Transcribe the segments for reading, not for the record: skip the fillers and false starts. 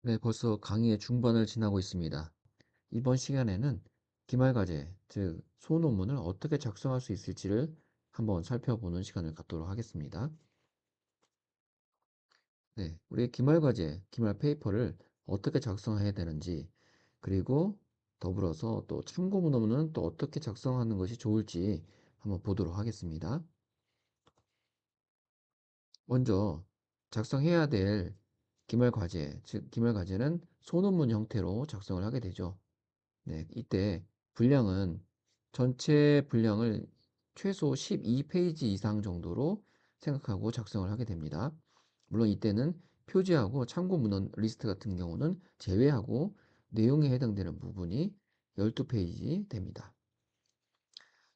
네, 벌써 강의의 중반을 지나고 있습니다. 이번 시간에는 기말과제, 즉 소논문을 어떻게 작성할 수 있을지를 한번 살펴보는 시간을 갖도록 하겠습니다. 네, 우리 기말과제, 기말 페이퍼를 어떻게 작성해야 되는지, 그리고 더불어서 또 참고 논문은 또 어떻게 작성하는 것이 좋을지 한번 보도록 하겠습니다. 먼저 작성해야 될 기말과제, 즉 기말과제는 소논문 형태로 작성을 하게 되죠. 네, 이때 분량은 전체 분량을 최소 12페이지 이상 정도로 생각하고 작성을 하게 됩니다. 물론 이때는 표지하고 참고 문헌 리스트 같은 경우는 제외하고 내용에 해당되는 부분이 12페이지 됩니다.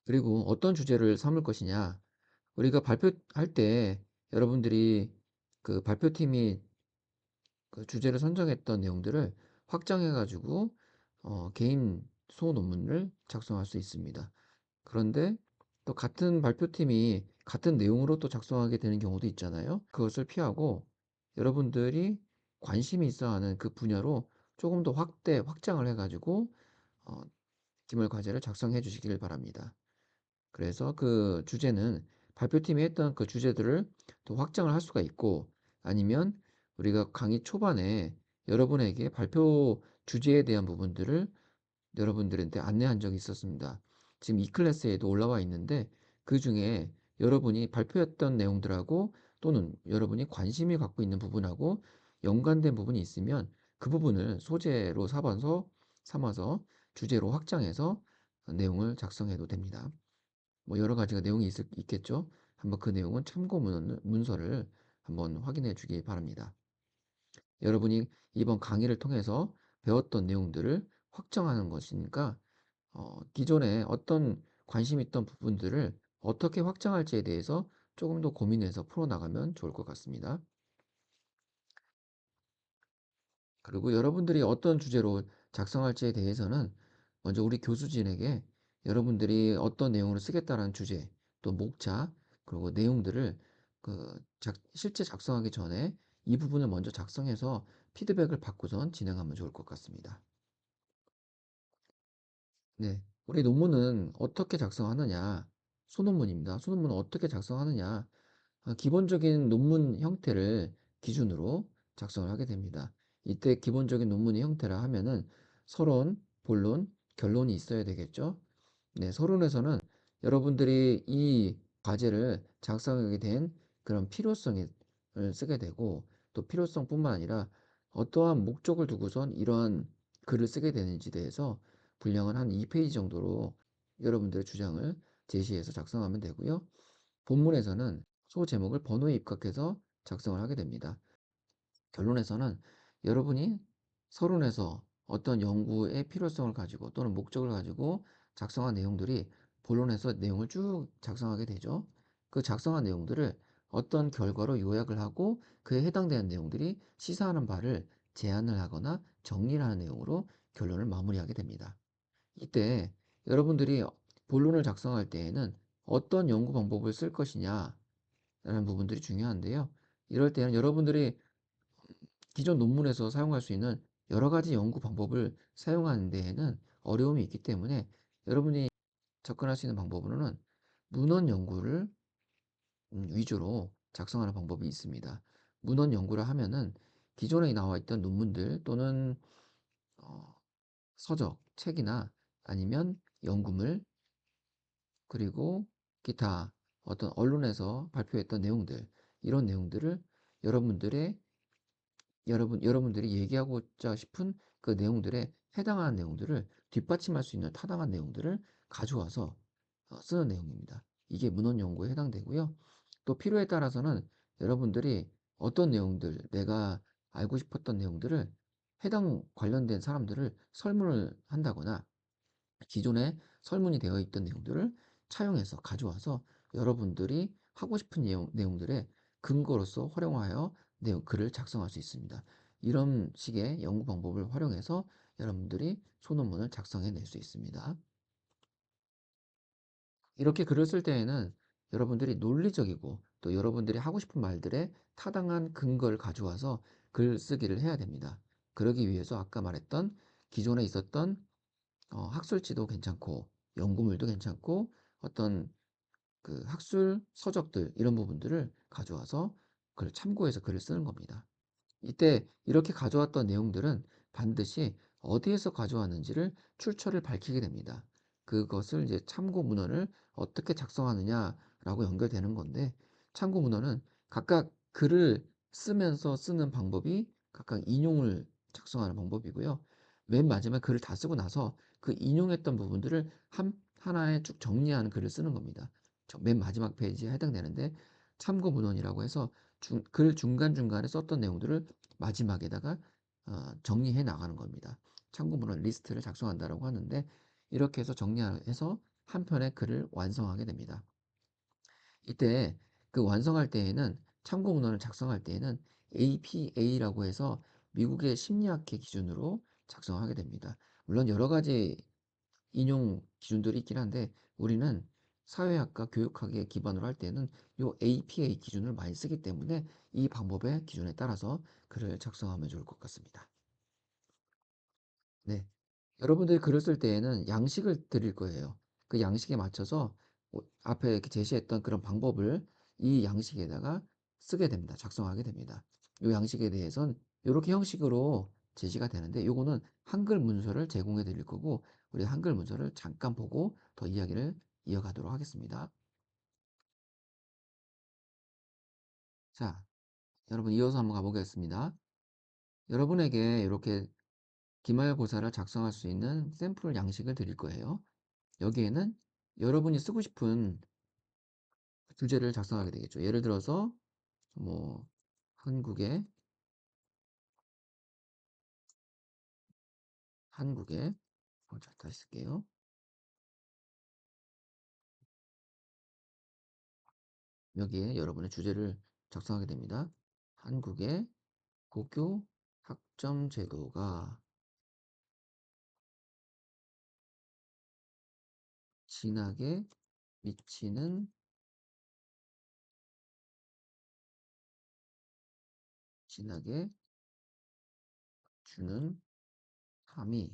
그리고 어떤 주제를 삼을 것이냐, 우리가 발표할 때 여러분들이 그 발표팀이 그 주제를 선정했던 내용들을 확장해 가지고 개인 소논문을 작성할 수 있습니다. 그런데 또 같은 발표팀이 같은 내용으로 또 작성하게 되는 경우도 있잖아요. 그것을 피하고 여러분들이 관심이 있어 하는 그 분야로 조금 더 확장을 해 가지고 어 기말 과제를 작성해 주시기를 바랍니다. 그래서 그 주제는 발표팀이 했던 그 주제들을 또 확장을 할 수가 있고, 아니면 우리가 강의 초반에 여러분에게 발표 주제에 대한 부분들을 여러분들한테 안내한 적이 있었습니다. 지금 이 클래스에도 올라와 있는데 그 중에 여러분이 발표했던 내용들하고 또는 여러분이 관심이 갖고 있는 부분하고 연관된 부분이 있으면 그 부분을 소재로 삼아서 주제로 확장해서 내용을 작성해도 됩니다. 뭐 여러 가지가 내용이 있겠죠. 한번 그 내용은 참고 문서를 한번 확인해 주기 바랍니다. 여러분이 이번 강의를 통해서 배웠던 내용들을 확정하는 것이니까 기존에 어떤 관심 있던 부분들을 어떻게 확장할지에 대해서 조금 더 고민해서 풀어나가면 좋을 것 같습니다. 그리고 여러분들이 어떤 주제로 작성할지에 대해서는 먼저 우리 교수진에게 여러분들이 어떤 내용으로 쓰겠다는 주제, 또 목차, 그리고 내용들을 실제 작성하기 전에 이 부분을 먼저 작성해서 피드백을 받고선 진행하면 좋을 것 같습니다. 네, 우리 논문은 어떻게 작성하느냐? 소논문입니다. 소논문은 어떻게 작성하느냐? 기본적인 논문 형태를 기준으로 작성을 하게 됩니다. 이때 기본적인 논문의 형태라 하면은 서론, 본론, 결론이 있어야 되겠죠. 네, 서론에서는 여러분들이 이 과제를 작성하게 된 그런 필요성을 쓰게 되고, 또 필요성뿐만 아니라 어떠한 목적을 두고선 이러한 글을 쓰게 되는지 대해서 분량은 한 2페이지 정도로 여러분들의 주장을 제시해서 작성하면 되고요. 본문에서는 소제목을 번호에 입각해서 작성을 하게 됩니다. 결론에서는 여러분이 서론에서 어떤 연구의 필요성을 가지고 또는 목적을 가지고 작성한 내용들이 본론에서 내용을 쭉 작성하게 되죠. 그 작성한 내용들을 어떤 결과로 요약을 하고 그에 해당되는 내용들이 시사하는 바를 제안을 하거나 정리를 하는 내용으로 결론을 마무리하게 됩니다. 이때 여러분들이 본론을 작성할 때에는 어떤 연구 방법을 쓸 것이냐라는 부분들이 중요한데요. 이럴 때는 여러분들이 기존 논문에서 사용할 수 있는 여러 가지 연구 방법을 사용하는 데에는 어려움이 있기 때문에 여러분이 접근할 수 있는 방법으로는 문헌 연구를 위주로 작성하는 방법이 있습니다. 문헌 연구를 하면은 기존에 나와 있던 논문들 또는 어, 서적, 책이나 아니면 연구물, 그리고 기타 어떤 언론에서 발표했던 내용들, 이런 내용들을 여러분들의 여러분들이 얘기하고자 싶은 그 내용들에 해당하는 내용들을 뒷받침할 수 있는 타당한 내용들을 가져와서 쓰는 내용입니다. 이게 문헌 연구에 해당되고요. 또 필요에 따라서는 여러분들이 어떤 내용들, 내가 알고 싶었던 내용들을 해당 관련된 사람들을 설문을 한다거나 기존에 설문이 되어 있던 내용들을 차용해서 가져와서 여러분들이 하고 싶은 내용들의 근거로서 활용하여 글을 작성할 수 있습니다. 이런 식의 연구 방법을 활용해서 여러분들이 소논문을 작성해 낼 수 있습니다. 이렇게 글을 쓸 때에는 여러분들이 논리적이고 또 여러분들이 하고 싶은 말들의 타당한 근거를 가져와서 글 쓰기를 해야 됩니다. 그러기 위해서 아까 말했던 기존에 있었던 학술지도 괜찮고 연구물도 괜찮고 어떤 그 학술 서적들 이런 부분들을 가져와서 그걸 참고해서 글을 쓰는 겁니다. 이때 이렇게 가져왔던 내용들은 반드시 어디에서 가져왔는지를 출처를 밝히게 됩니다. 그것을 이제 참고 문헌을 어떻게 작성하느냐라고 연결되는 건데, 참고 문헌은 각각 글을 쓰면서 쓰는 방법이 각각 인용을 작성하는 방법이고요. 맨 마지막에 글을 다 쓰고 나서 그 인용했던 부분들을 하나에 쭉 정리하는 글을 쓰는 겁니다. 맨 마지막 페이지에 해당되는데, 참고 문헌이라고 해서 글 중간중간에 썼던 내용들을 마지막에다가 정리해 나가는 겁니다. 참고 문헌 리스트를 작성한다라고 하는데, 이렇게 해서 정리해서 한 편의 글을 완성하게 됩니다. 이때 그 완성할 때에는, 참고 문헌을 작성할 때에는 APA라고 해서 미국의 심리학회 기준으로 작성하게 됩니다. 물론 여러 가지 인용 기준들이 있긴 한데, 우리는 사회학과 교육학에 기반으로 할 때는 요 APA 기준을 많이 쓰기 때문에 이 방법의 기준에 따라서 글을 작성하면 좋을 것 같습니다. 네. 여러분들이 글을 쓸 때에는 양식을 드릴 거예요. 그 양식에 맞춰서 앞에 이렇게 제시했던 그런 방법을 이 양식에다가 쓰게 됩니다. 작성하게 됩니다. 이 양식에 대해서는 이렇게 형식으로 제시가 되는데, 요거는 한글 문서를 제공해 드릴 거고, 우리 한글 문서를 잠깐 보고 더 이야기를 이어가도록 하겠습니다. 자, 여러분 이어서 한번 가보겠습니다. 여러분에게 이렇게 기말고사를 작성할 수 있는 샘플 양식을 드릴 거예요. 여기에는 여러분이 쓰고 싶은 주제를 작성하게 되겠죠. 예를 들어서 뭐 한국의 한국의 자, 다시 쓸게요. 여기에 여러분의 주제를 작성하게 됩니다. 한국의 고교 학점 제도가 진학에 미치는 진학에 주는 함이,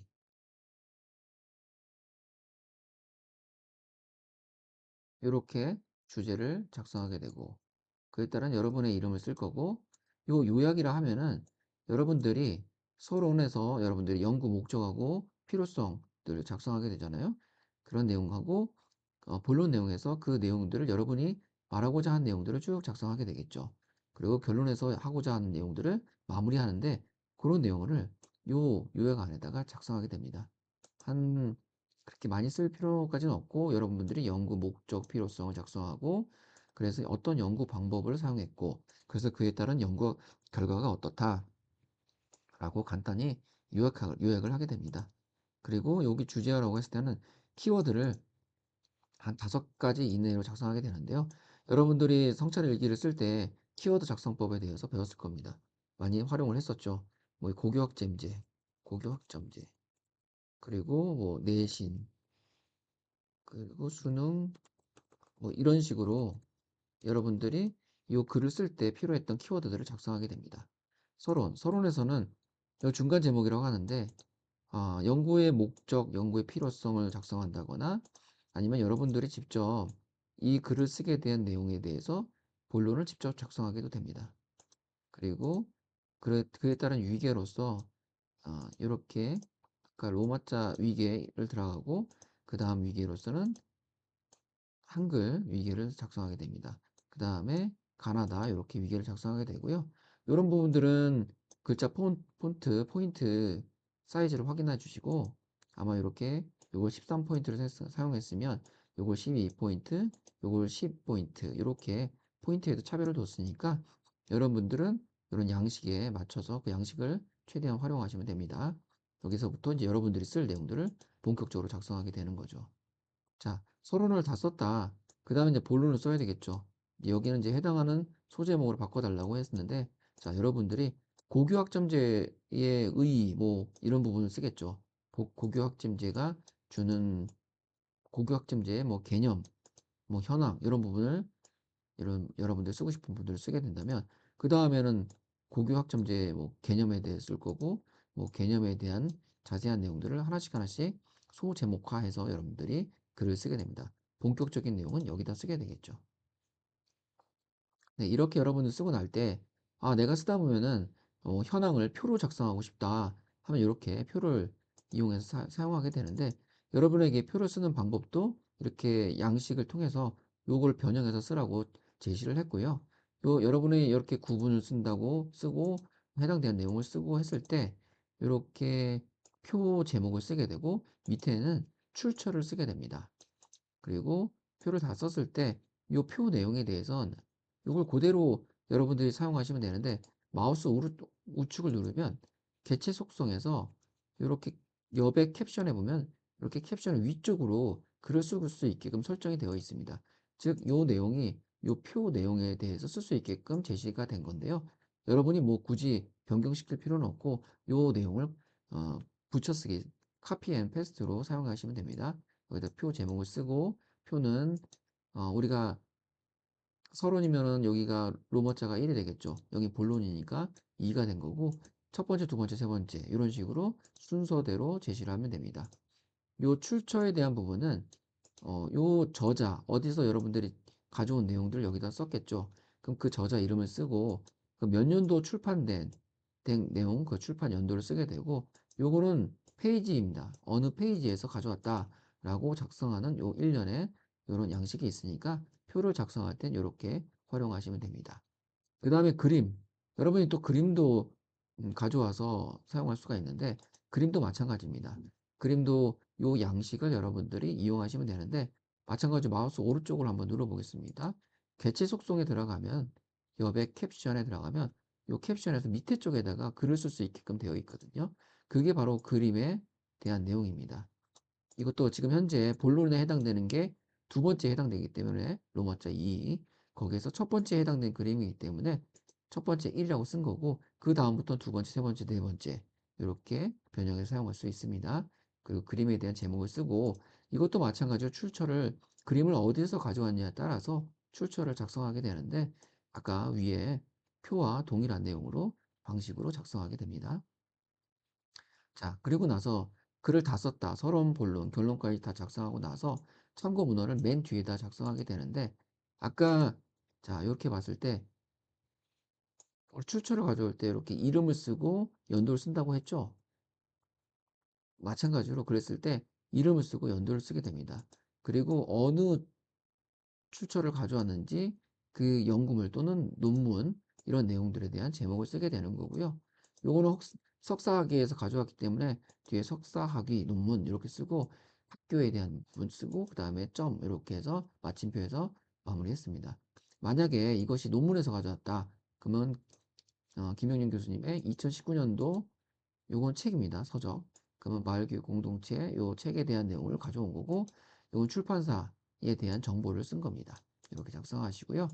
이렇게 주제를 작성하게 되고, 그에 따른 여러분의 이름을 쓸 거고, 요 요약이라 하면은 여러분들이 서론에서 여러분들이 연구 목적하고 필요성들을 작성하게 되잖아요. 그런 내용하고 본론 내용에서 그 내용들을 여러분이 말하고자 하는 내용들을 쭉 작성하게 되겠죠. 그리고 결론에서 하고자 하는 내용들을 마무리하는데, 그런 내용을 요 요약 안에다가 작성하게 됩니다. 한 그렇게 많이 쓸 필요까지는 없고, 여러분들이 연구 목적 필요성을 작성하고, 그래서 어떤 연구 방법을 사용했고, 그래서 그에 따른 연구 결과가 어떻다라고 간단히 요약을 하게 됩니다. 그리고 여기 주제어라고 했을 때는 키워드를 한 5가지 이내로 작성하게 되는데요. 여러분들이 성찰 일기를 쓸 때 키워드 작성법에 대해서 배웠을 겁니다. 많이 활용을 했었죠. 뭐 고교학점제, 고교학점제, 그리고 뭐 내신, 그리고 수능, 뭐 이런 식으로 여러분들이 이 글을 쓸 때 필요했던 키워드들을 작성하게 됩니다. 서론에서는 이 중간 제목이라고 하는데, 연구의 목적, 연구의 필요성을 작성한다거나, 아니면 여러분들이 직접 이 글을 쓰게 된 내용에 대해서 본론을 직접 작성하게도 됩니다. 그리고 그에 따른 위계로서 이렇게 아까 로마자 위계를 들어가고, 그 다음 위계로서는 한글 위계를 작성하게 됩니다. 그 다음에 가나다 이렇게 위계를 작성하게 되고요. 이런 부분들은 글자 폰트, 포인트 사이즈를 확인해 주시고, 아마 이렇게 요걸 13포인트를 사용했으면 요걸 12포인트, 요걸 10포인트 이렇게 포인트에도 차별을 뒀으니까, 여러분들은 이런 양식에 맞춰서 그 양식을 최대한 활용하시면 됩니다. 여기서부터 이제 여러분들이 쓸 내용들을 본격적으로 작성하게 되는 거죠. 자, 서론을 다 썼다. 그 다음에 이제 본론을 써야 되겠죠. 여기는 이제 해당하는 소제목으로 바꿔달라고 했었는데, 자, 여러분들이 고교학점제의 의의, 뭐, 이런 부분을 쓰겠죠. 고교학점제가 주는, 고교학점제의 뭐, 개념, 뭐, 현황, 이런 부분을, 여러분들 쓰고 싶은 부분들을 쓰게 된다면, 그 다음에는 고교학점제의 뭐, 개념에 대해 쓸 거고, 뭐 개념에 대한 자세한 내용들을 하나씩 하나씩 소제목화해서 여러분들이 글을 쓰게 됩니다. 본격적인 내용은 여기다 쓰게 되겠죠. 네, 이렇게 여러분들 쓰고 날 때, 아, 내가 쓰다 보면은, 현황을 표로 작성하고 싶다 하면 이렇게 표를 이용해서 사용하게 되는데, 여러분에게 표를 쓰는 방법도 이렇게 양식을 통해서 요걸 변형해서 쓰라고 제시를 했고요. 여러분이 이렇게 구분을 쓴다고 쓰고, 해당되는 내용을 쓰고 했을 때, 이렇게 표 제목을 쓰게 되고, 밑에는 출처를 쓰게 됩니다. 그리고 표를 다 썼을 때 이 표 내용에 대해선 이걸 그대로 여러분들이 사용하시면 되는데 마우스 우측을 누르면 개체 속성에서 이렇게 옆에 캡션에 보면 이렇게 캡션을 위쪽으로 글을 쓸 수 있게끔 설정이 되어 있습니다. 즉, 이 내용이 이 표 내용에 대해서 쓸 수 있게끔 제시가 된 건데요. 여러분이 뭐 굳이 변경시킬 필요는 없고 이 내용을 어, 붙여쓰기, 카피 앤 페스트로 사용하시면 됩니다. 여기다 표 제목을 쓰고 표는 우리가 서론이면은 여기가 로마자가 1이 되겠죠. 여기 본론이니까 2가 된 거고 첫 번째, 두 번째, 세 번째 이런 식으로 순서대로 제시를 하면 됩니다. 요 출처에 대한 부분은 요 저자 어디서 여러분들이 가져온 내용들을 여기다 썼겠죠. 그럼 그 저자 이름을 쓰고 그 몇 년도 된 내용 그 출판 연도를 쓰게 되고 요거는 페이지입니다. 어느 페이지에서 가져왔다라고 작성하는 요 1년에 요런 양식이 있으니까 표를 작성할 땐 요렇게 활용하시면 됩니다. 그 다음에 그림. 여러분이 또 그림도 가져와서 사용할 수가 있는데 그림도 마찬가지입니다. 그림도 요 양식을 여러분들이 이용하시면 되는데 마찬가지로 마우스 오른쪽을 한번 눌러보겠습니다. 개체 속성에 들어가면 옆에 캡션에 들어가면 요 캡션에서 밑에 쪽에다가 글을 쓸 수 있게끔 되어 있거든요. 그게 바로 그림에 대한 내용입니다. 이것도 지금 현재 본론에 해당되는 게 두 번째에 해당되기 때문에 로마자 2 거기에서 첫 번째에 해당된 그림이기 때문에 첫 번째 1이라고 쓴 거고 그 다음부터 두 번째, 세 번째, 네 번째 이렇게 변형해서 사용할 수 있습니다. 그리고 그림에 대한 제목을 쓰고 이것도 마찬가지로 출처를 그림을 어디서 가져왔냐에 따라서 출처를 작성하게 되는데 아까 위에 표와 동일한 내용으로 방식으로 작성하게 됩니다. 자, 그리고 나서 글을 다 썼다. 서론, 본론, 결론까지 다 작성하고 나서 참고 문헌을 맨 뒤에다 작성하게 되는데 아까 자, 이렇게 봤을 때 우리 출처를 가져올 때 이렇게 이름을 쓰고 연도를 쓴다고 했죠. 마찬가지로 그랬을 때 이름을 쓰고 연도를 쓰게 됩니다. 그리고 어느 출처를 가져왔는지 그 연구물 또는 논문 이런 내용들에 대한 제목을 쓰게 되는 거고요. 요거는 석사학위에서 가져왔기 때문에 뒤에 석사학위 논문 이렇게 쓰고 학교에 대한 부분 쓰고 그 다음에 점 이렇게 해서 마침표에서 마무리했습니다. 만약에 이것이 논문에서 가져왔다. 그러면 김영림 교수님의 2019년도 요건 책입니다. 서적. 그러면 마을교육 공동체 요 책에 대한 내용을 가져온 거고 요건 출판사에 대한 정보를 쓴 겁니다. 이렇게 작성하시고요.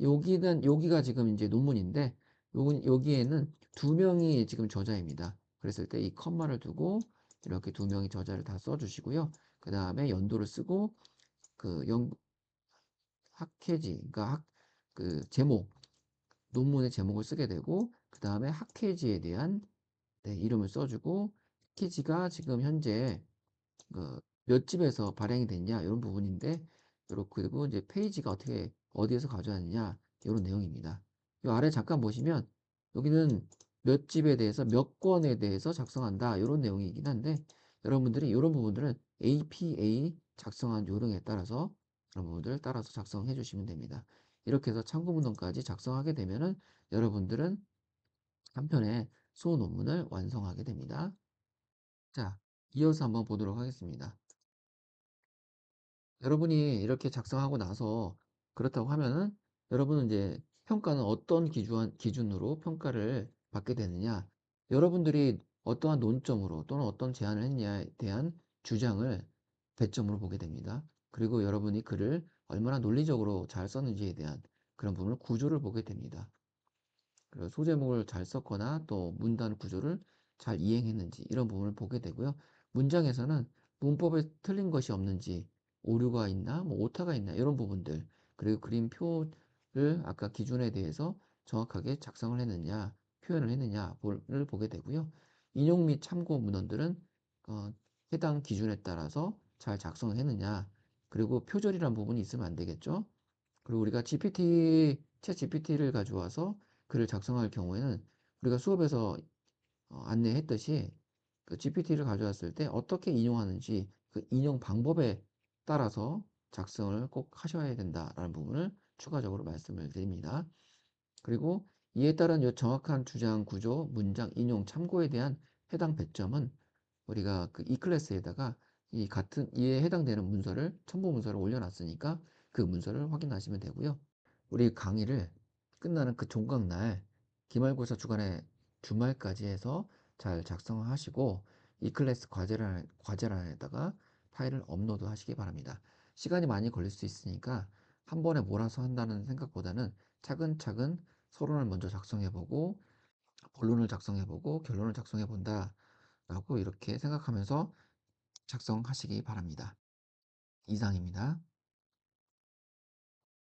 여기가 지금 이제 논문인데 여기에는 두 명이 지금 저자입니다. 그랬을 때 이 컴마를 두고 이렇게 두 명이 저자를 다 써주시고요. 그 다음에 연도를 쓰고 그 학회지, 그러니까 그 제목, 논문의 제목을 쓰게 되고 그 다음에 학회지에 대한 네, 이름을 써주고 패키지가 지금 현재 몇 집에서 발행이 됐냐 이런 부분인데 요렇게 그리고 이제 페이지가 어디에서 가져왔느냐 이런 내용입니다. 이 아래 잠깐 보시면 여기는 몇 집에 대해서 몇 권에 대해서 작성한다 이런 내용이긴 한데 여러분들이 이런 부분들은 APA 작성한 요령에 따라서 그런 부분들을 따라서 작성해 주시면 됩니다. 이렇게 해서 참고 문헌까지 작성하게 되면은 여러분들은 한편의 수호 논문을 완성하게 됩니다. 자, 이어서 한번 보도록 하겠습니다. 여러분이 이렇게 작성하고 나서 그렇다고 하면은 여러분은 이제 평가는 어떤 기준으로 평가를 받게 되느냐? 여러분들이 어떠한 논점으로 또는 어떤 제안을 했냐에 대한 주장을 배점으로 보게 됩니다. 그리고 여러분이 글을 얼마나 논리적으로 잘 썼는지에 대한 그런 부분을 구조를 보게 됩니다. 그리고 소제목을 잘 썼거나 또 문단 구조를 잘 이행했는지 이런 부분을 보게 되고요. 문장에서는 문법에 틀린 것이 없는지 오류가 있나 뭐 오타가 있나 이런 부분들 그리고 그림표를 아까 기준에 대해서 정확하게 작성을 했느냐 표현을 했느냐를 보게 되고요. 인용 및 참고 문헌들은 어 해당 기준에 따라서 잘 작성을 했느냐, 그리고 표절이란 부분이 있으면 안 되겠죠. 그리고 우리가 챗GPT를 가져와서 글을 작성할 경우에는 우리가 수업에서 안내했듯이 그 GPT를 가져왔을 때 어떻게 인용하는지 그 인용 방법에 따라서 작성을 꼭 하셔야 된다라는 부분을 추가적으로 말씀을 드립니다. 그리고 이에 따른 요 정확한 주장 구조, 문장 인용 참고에 대한 해당 배점은 우리가 그 E클래스에다가 이 같은 이에 해당되는 문서를 첨부 문서를 올려 놨으니까 그 문서를 확인하시면 되고요. 우리 강의를 끝나는 그 종강날 기말고사 주간에 주말까지 해서 잘 작성하시고 E클래스 과제란에다가 파일을 업로드 하시기 바랍니다. 시간이 많이 걸릴 수 있으니까 한 번에 몰아서 한다는 생각보다는 차근차근 서론을 먼저 작성해 보고 본론을 작성해 보고 결론을 작성해 본다라고 이렇게 생각하면서 작성하시기 바랍니다. 이상입니다.